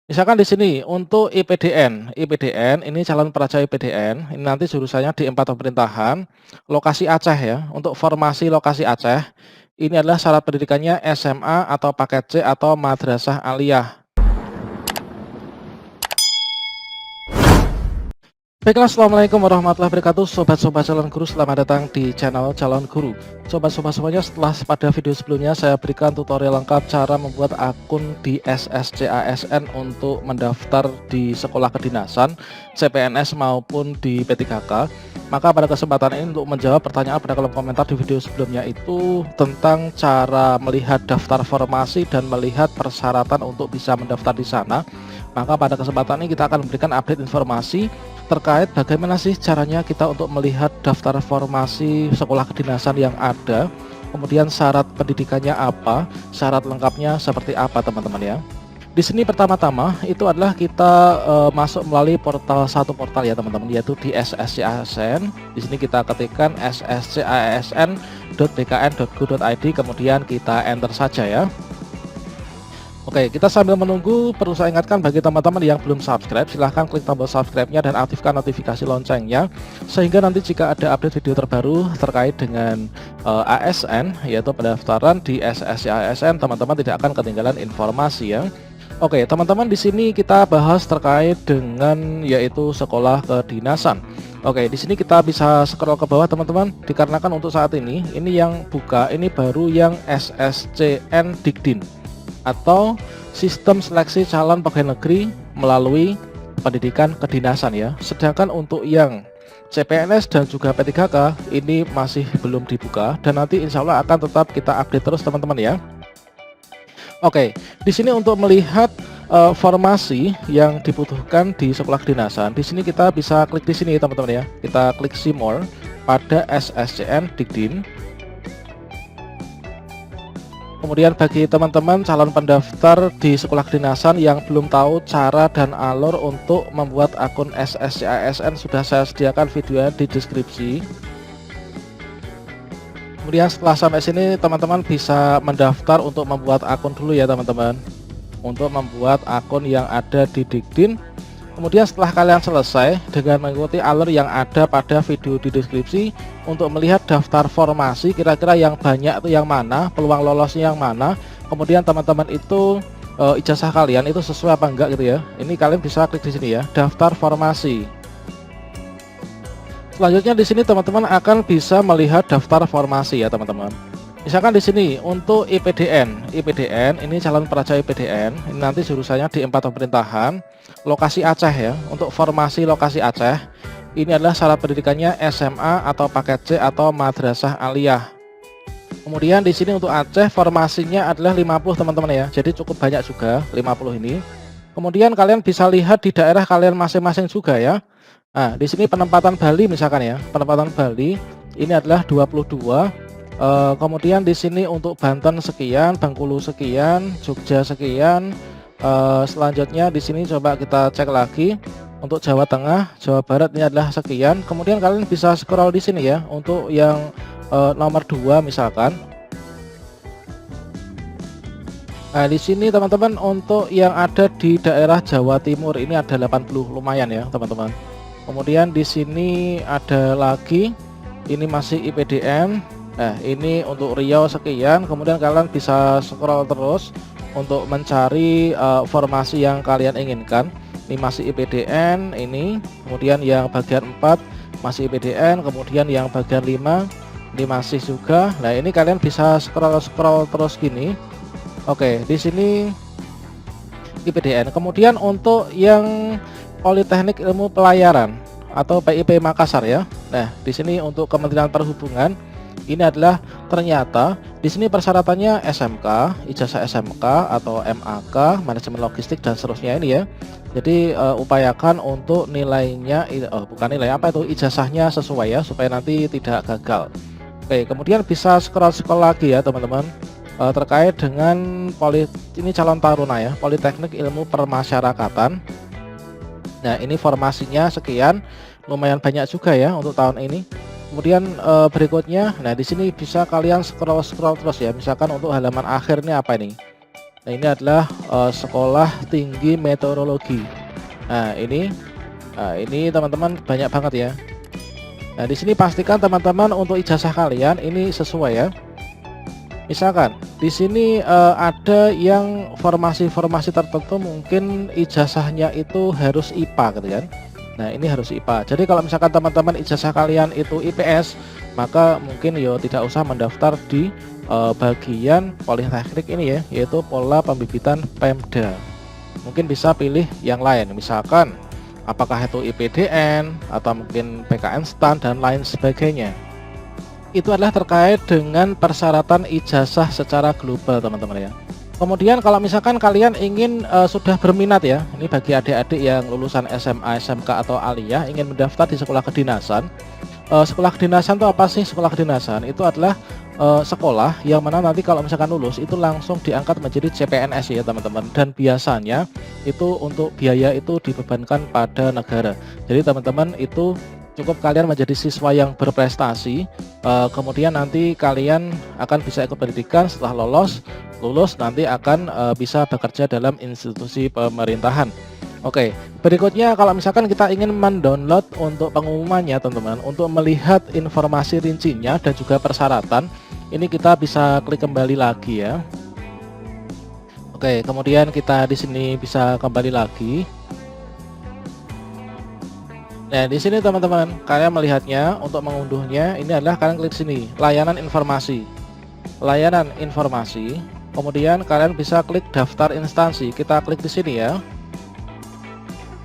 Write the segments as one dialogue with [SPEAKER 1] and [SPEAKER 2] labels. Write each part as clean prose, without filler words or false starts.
[SPEAKER 1] Misalkan di sini untuk IPDN ini calon pelajar IPDN, ini nanti jurusannya di 4 pemerintahan, lokasi Aceh ya. Untuk formasi lokasi Aceh, ini adalah syarat pendidikannya SMA atau paket C atau madrasah aliyah. Baiklah, assalamualaikum warahmatullahi wabarakatuh, sobat-sobat calon guru, selamat datang di channel calon guru. Sobat-sobat semuanya, setelah pada video sebelumnya saya berikan tutorial lengkap cara membuat akun di SSCASN untuk mendaftar di sekolah kedinasan, CPNS maupun di P3K. Maka pada kesempatan ini untuk menjawab pertanyaan pada kolom komentar di video sebelumnya itu tentang cara melihat daftar formasi dan melihat persyaratan untuk bisa mendaftar di sana. Maka pada kesempatan ini kita akan memberikan update informasi terkait bagaimana sih caranya kita untuk melihat daftar formasi sekolah kedinasan yang ada, kemudian syarat pendidikannya apa, syarat lengkapnya seperti apa teman-teman ya. Di sini pertama-tama itu adalah kita masuk melalui satu portal ya teman-teman, yaitu di SSCASN. Di sini kita ketikkan sscasn.bkn.go.id, kemudian kita enter saja ya. Oke, kita sambil menunggu, perlu saya ingatkan bagi teman-teman yang belum subscribe, silahkan klik tombol subscribe-nya dan aktifkan notifikasi loncengnya, sehingga nanti jika ada update video terbaru terkait dengan ASN, yaitu pendaftaran di SSC ASN, teman-teman tidak akan ketinggalan informasi ya. Oke, teman-teman, di sini kita bahas terkait dengan yaitu sekolah kedinasan. Oke, di sini kita bisa scroll ke bawah teman-teman, dikarenakan untuk saat ini yang buka ini baru yang SSCN Dikdin atau sistem seleksi calon pegawai negeri melalui pendidikan kedinasan ya. Sedangkan untuk yang CPNS dan juga P3K ini masih belum dibuka, dan nanti insya Allah akan tetap kita update terus teman-teman ya. Oke, di sini untuk melihat formasi yang dibutuhkan di sekolah kedinasan, di sini kita bisa klik di sini teman-teman ya. Kita klik see more pada SSCN Dikdin. Kemudian bagi teman-teman calon pendaftar di sekolah kedinasan yang belum tahu cara dan alur untuk membuat akun SSCASN, sudah saya sediakan videonya di deskripsi. Kemudian setelah sampai sini teman-teman bisa mendaftar untuk membuat akun dulu ya teman-teman, untuk membuat akun yang ada di Dikdin. Kemudian setelah kalian selesai dengan mengikuti alur yang ada pada video di deskripsi untuk melihat daftar formasi kira-kira yang banyak itu yang mana, peluang lolosnya yang mana, kemudian teman-teman itu ijazah kalian itu sesuai apa enggak gitu ya. Ini kalian bisa klik di sini ya, daftar formasi. Selanjutnya di sini teman-teman akan bisa melihat daftar formasi ya teman-teman. Misalkan di sini untuk IPDN ini calon pelajar IPDN, ini nanti jurusannya di 4 pemerintahan, lokasi Aceh ya. Untuk formasi lokasi Aceh, ini adalah syarat pendidikannya SMA atau paket C atau madrasah aliyah. Kemudian di sini untuk Aceh formasinya adalah 50 teman-teman ya. Jadi cukup banyak juga 50 ini. Kemudian kalian bisa lihat di daerah kalian masing-masing juga ya. Nah, di sini penempatan Bali misalkan ya. Penempatan Bali ini adalah 22. Kemudian di sini untuk Banten sekian, Bengkulu sekian, Jogja sekian. Selanjutnya di sini coba kita cek lagi untuk Jawa Tengah, Jawa Barat ini adalah sekian. Kemudian kalian bisa scroll di sini ya untuk yang nomor 2 misalkan. Nah, di sini teman-teman untuk yang ada di daerah Jawa Timur ini ada 80, lumayan ya teman-teman. Kemudian di sini ada lagi, ini masih IPDN. Nah, ini untuk Riau sekian. Kemudian kalian bisa scroll terus untuk mencari formasi yang kalian inginkan. Ini masih IPDN ini. Kemudian yang bagian 4 masih IPDN. Kemudian yang bagian 5 ini masih juga. Nah, ini kalian bisa scroll terus gini. Oke, di sini IPDN. Kemudian untuk yang Politeknik Ilmu Pelayaran atau PIP Makassar ya. Nah, di sini untuk Kementerian Perhubungan ini adalah ternyata di sini persyaratannya SMK, ijazah SMK atau MAK, manajemen logistik dan seterusnya ini ya. Jadi upayakan untuk nilainya bukan nilai apa itu, ijazahnya sesuai ya supaya nanti tidak gagal. Oke, kemudian bisa scroll lagi ya teman-teman terkait dengan ini calon taruna ya, Politeknik Ilmu Permasyarakatan. Nah, ini formasinya sekian, lumayan banyak juga ya untuk tahun ini. Kemudian berikutnya, nah di sini bisa kalian scroll terus ya. Misalkan untuk halaman akhir ini apa ini? Nah, ini adalah Sekolah Tinggi Meteorologi. Nah, ini teman-teman banyak banget ya. Nah, di sini pastikan teman-teman untuk ijazah kalian ini sesuai ya. Misalkan di sini ada yang formasi-formasi tertentu mungkin ijazahnya itu harus IPA gitu kan. Nah, ini harus IPA. Jadi kalau misalkan teman-teman ijazah kalian itu IPS, maka mungkin yo tidak usah mendaftar di bagian politeknik ini ya, yaitu pola pembibitan Pemda. Mungkin bisa pilih yang lain, misalkan apakah itu IPDN atau mungkin PKN STAN dan lain sebagainya. Itu adalah terkait dengan persyaratan ijazah secara global teman-teman ya. Kemudian kalau misalkan kalian ingin sudah berminat ya, ini bagi adik-adik yang lulusan SMA, SMK atau aliyah ingin mendaftar di sekolah kedinasan. Sekolah kedinasan itu apa sih? Sekolah kedinasan itu adalah sekolah yang mana nanti kalau misalkan lulus itu langsung diangkat menjadi CPNS ya teman-teman. Dan biasanya itu untuk biaya itu dibebankan pada negara. Jadi teman-teman itu cukup kalian menjadi siswa yang berprestasi, kemudian nanti kalian akan bisa ikut pendidikan. Setelah lulus nanti akan bisa bekerja dalam institusi pemerintahan. Oke, berikutnya kalau misalkan kita ingin mendownload untuk pengumumannya teman-teman, untuk melihat informasi rincinya dan juga persyaratan, ini kita bisa klik kembali lagi ya. Oke, kemudian kita di sini bisa kembali lagi. Nah, di sini teman-teman, kalian melihatnya untuk mengunduhnya ini adalah kalian klik sini, layanan informasi. Layanan informasi. Kemudian kalian bisa klik daftar instansi. Kita klik di sini ya.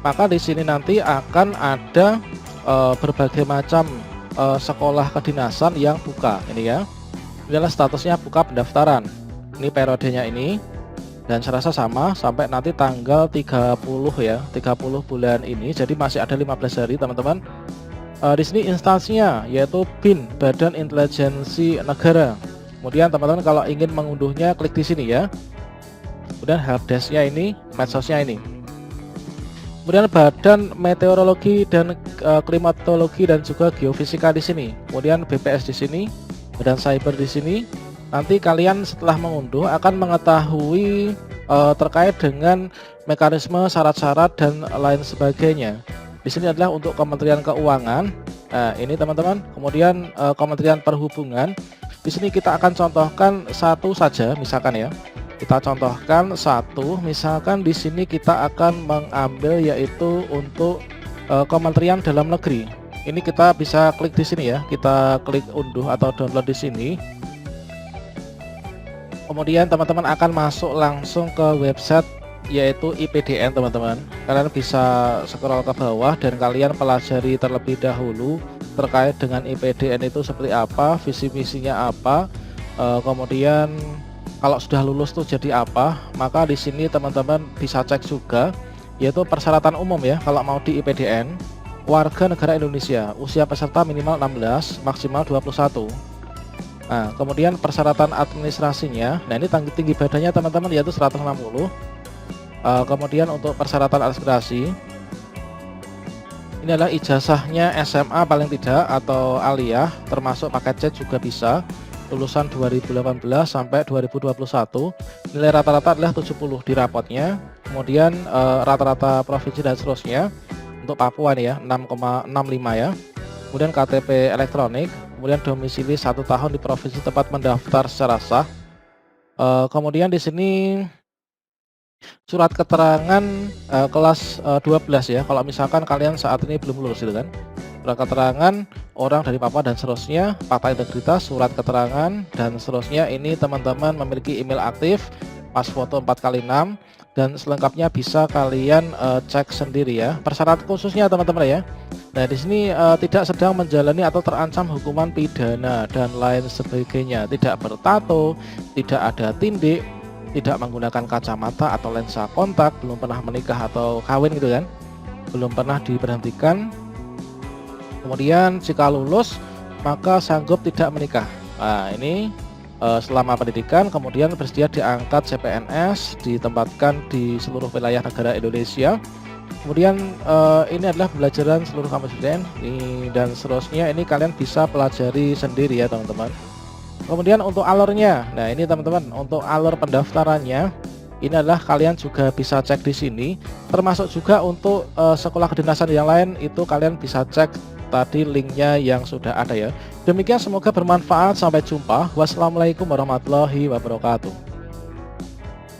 [SPEAKER 1] Maka di sini nanti akan ada berbagai macam sekolah kedinasan yang buka ini ya. Ini adalah statusnya buka pendaftaran. Ini periodenya ini. Dan saya rasa sama sampai nanti tanggal 30 ya, 30 bulan ini. Jadi masih ada 15 hari teman-teman. Di sini instansinya yaitu BIN, Badan Intelijensi Negara. Kemudian teman-teman kalau ingin mengunduhnya klik di sini ya. Kemudian helpdesk-nya ini, medsosnya ini. Kemudian Badan Meteorologi dan Klimatologi dan juga Geofisika di sini. Kemudian BPS di sini, Badan Cyber di sini. Nanti kalian setelah mengunduh akan mengetahui terkait dengan mekanisme, syarat-syarat dan lain sebagainya. Di sini adalah untuk Kementerian Keuangan. Nah, ini teman-teman. Kemudian Kementerian Perhubungan. Di sini kita akan contohkan satu saja, misalkan ya. Kita contohkan satu, misalkan di sini kita akan mengambil yaitu untuk Kementerian Dalam Negeri. Ini kita bisa klik di sini ya. Kita klik unduh atau download di sini. Kemudian teman-teman akan masuk langsung ke website yaitu IPDN teman-teman. Kalian bisa scroll ke bawah dan kalian pelajari terlebih dahulu terkait dengan IPDN itu seperti apa, visi misinya apa, kemudian kalau sudah lulus tuh jadi apa. Maka di sini teman-teman bisa cek juga yaitu persyaratan umum ya kalau mau di IPDN. Warga negara Indonesia, usia peserta minimal 16, maksimal 21. Nah, kemudian persyaratan administrasinya, nah ini tinggi badannya teman-teman yaitu 160. Kemudian untuk persyaratan aspirasi, ini adalah ijazahnya SMA paling tidak atau aliyah, termasuk paket C juga bisa, lulusan 2018 sampai 2021. Nilai rata-rata adalah 70 di rapotnya. Kemudian rata-rata provinsi dan seterusnya. Untuk Papua nih ya 6,65 ya. Kemudian KTP elektronik, kemudian domisili 1 tahun di provinsi tempat mendaftar secara sah. Kemudian di sini surat keterangan kelas 12 ya. Kalau misalkan kalian saat ini belum lulus gitu kan. Surat keterangan orang dari Papua dan seterusnya, fakta integritas, surat keterangan dan seterusnya. Ini teman-teman memiliki email aktif, pas foto 4x6 dan selengkapnya bisa kalian cek sendiri ya. Persyarat khususnya teman-teman ya. Nah, di sini tidak sedang menjalani atau terancam hukuman pidana dan lain sebagainya. Tidak bertato, tidak ada tindik, tidak menggunakan kacamata atau lensa kontak, belum pernah menikah atau kawin gitu kan. Belum pernah diberhentikan. Kemudian jika lulus maka sanggup tidak menikah. Nah, ini selama pendidikan, kemudian bersedia diangkat CPNS, ditempatkan di seluruh wilayah negara Indonesia. Kemudian ini adalah pembelajaran seluruh kampus IPDN dan seterusnya. Ini kalian bisa pelajari sendiri ya teman-teman. Kemudian untuk alurnya, nah ini teman-teman untuk alur pendaftarannya. ini adalah kalian juga bisa cek di sini, termasuk juga untuk sekolah kedinasan yang lain itu kalian bisa cek tadi linknya yang sudah ada ya. Demikian, semoga bermanfaat, sampai jumpa. Wassalamualaikum warahmatullahi wabarakatuh.